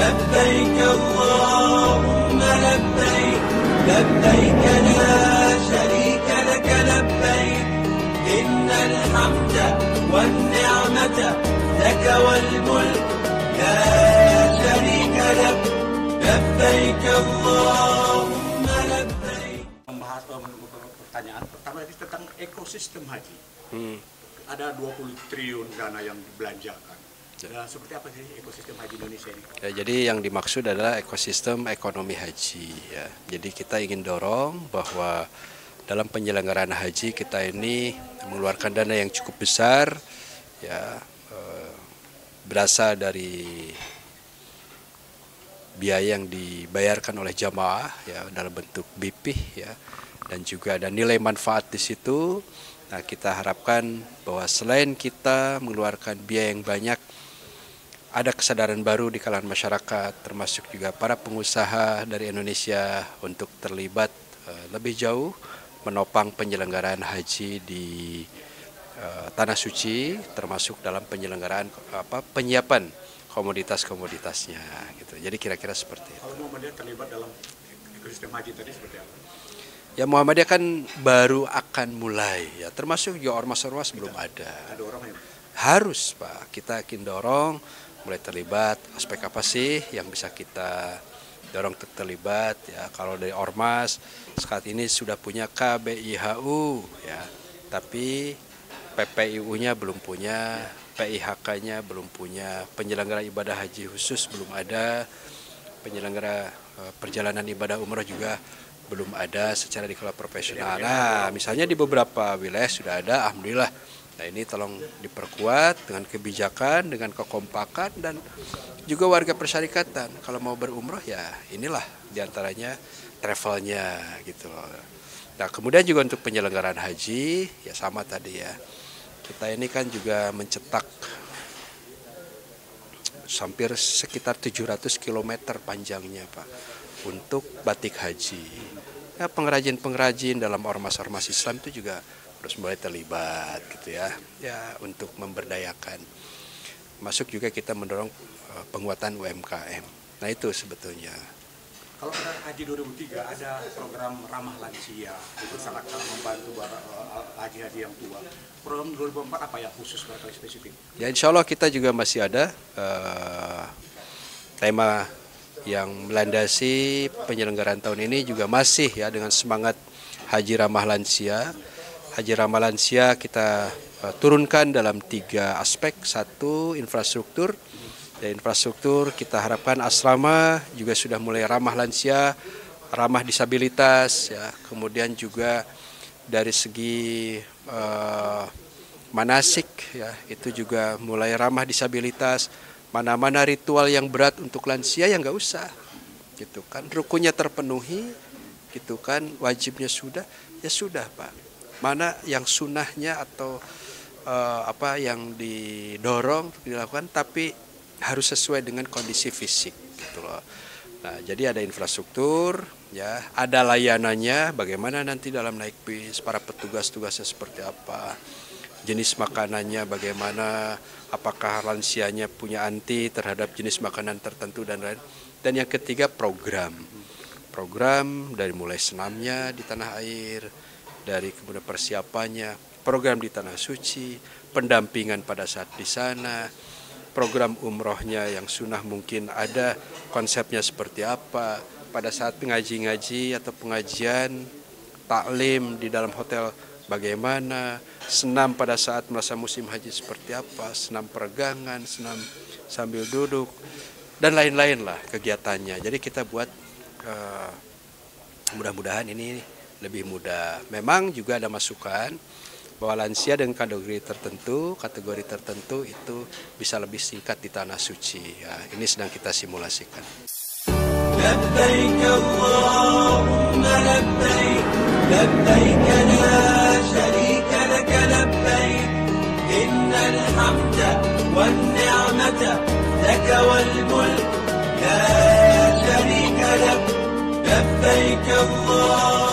لبيك اللهم لبيك لبيك لا شريك لك لبيك إن الحمد والنعمة لك والملك لا شريك لك لبيك اللهم لبيك. Membahas pertanyaan pertama tadi tentang ekosistem haji. Ada 20 triliun dana yang dibelanjakan. Nah, seperti apa sih ekosistem haji Indonesia ini? Ya, jadi yang dimaksud adalah ekosistem ekonomi haji. Ya. Jadi kita ingin dorong bahwa dalam penyelenggaraan haji kita ini mengeluarkan dana yang cukup besar, ya, berasal dari biaya yang dibayarkan oleh jamaah, ya, dalam bentuk BPIH, ya, dan juga ada nilai manfaat di situ. Nah, kita harapkan bahwa selain kita mengeluarkan biaya yang banyak, ada kesadaran baru di kalangan masyarakat, termasuk juga para pengusaha dari Indonesia untuk terlibat lebih jauh menopang penyelenggaraan haji di Tanah Suci, termasuk dalam penyelenggaraan penyiapan komoditas-komoditasnya, gitu. Jadi kira-kira seperti itu. Kalau Muhammadiyah terlibat dalam ekosistem haji tadi seperti apa? Ya, Muhammadiyah kan baru akan mulai, ya, termasuk juga ormas-ormas belum ada. Ada orang yang Harus, Pak, kita akan dorong mulai terlibat. Aspek apa sih yang bisa kita dorong terlibat, ya? Kalau dari ormas saat ini sudah punya KBIHU, ya, tapi PPIU-nya belum punya, PIHK-nya belum punya, penyelenggara ibadah haji khusus belum ada, penyelenggara perjalanan ibadah umrah juga belum ada secara dikelola profesional. Nah, misalnya di beberapa wilayah sudah ada, alhamdulillah. Nah, ini tolong diperkuat dengan kebijakan, dengan kekompakan, dan juga warga persyarikatan. Kalau mau berumrah, ya inilah diantaranya travelnya, gitu loh. Nah, kemudian juga untuk penyelenggaraan haji, ya sama tadi ya. Kita ini kan juga mencetak hampir sekitar 700 km panjangnya, Pak, untuk batik haji. Ya, pengrajin-pengrajin dalam ormas-ormas Islam itu juga harus mulai terlibat, gitu ya, untuk memberdayakan. Masuk juga kita mendorong penguatan UMKM. Nah, itu sebetulnya. kalau pada haji 2003 ada program ramah lansia, itu sangat membantu haji-haji yang tua. Program 2004 apa yang khusus barangkali spesifik? Ya, insya Allah kita juga masih ada tema yang melandasi penyelenggaraan tahun ini juga masih, ya, dengan semangat haji ramah lansia. Haji ramah lansia kita turunkan dalam 3 aspek. 1, infrastruktur. Dan infrastruktur kita harapkan asrama juga sudah mulai ramah lansia, ramah disabilitas, ya. Kemudian juga dari segi manasik, ya, itu juga mulai ramah disabilitas. Mana-mana ritual yang berat untuk lansia yang nggak usah, gitu kan. Rukunnya terpenuhi, gitu kan. Wajibnya sudah, ya sudah, Pak. Mana yang sunnahnya atau yang didorong untuk dilakukan, tapi harus sesuai dengan kondisi fisik, gitu loh. Nah, jadi ada infrastruktur, ya, ada layanannya, bagaimana nanti dalam naik bis, para petugas-tugasnya seperti apa, jenis makanannya bagaimana, apakah lansianya punya anti terhadap jenis makanan tertentu dan lain. Dan yang ketiga, program dari mulai senamnya di tanah air, dari kemudian persiapannya, program di Tanah Suci, pendampingan pada saat di sana, program umrohnya yang sunnah mungkin ada konsepnya seperti apa, pada saat ngaji-ngaji atau pengajian taklim di dalam hotel bagaimana, senam pada saat masa musim haji seperti apa, senam peregangan, senam sambil duduk, dan lain-lain lah kegiatannya. Jadi kita buat mudah-mudahan ini lebih mudah. Memang juga ada masukan bahwa lansia dengan kategori tertentu itu bisa lebih singkat di Tanah Suci. Ya, ini sedang kita simulasikan. لبيك اللهم لبيك لبيك لا شريك لك لبيك إن الحمد والنعمة لك والملك لا شريك لك لبيك اللهم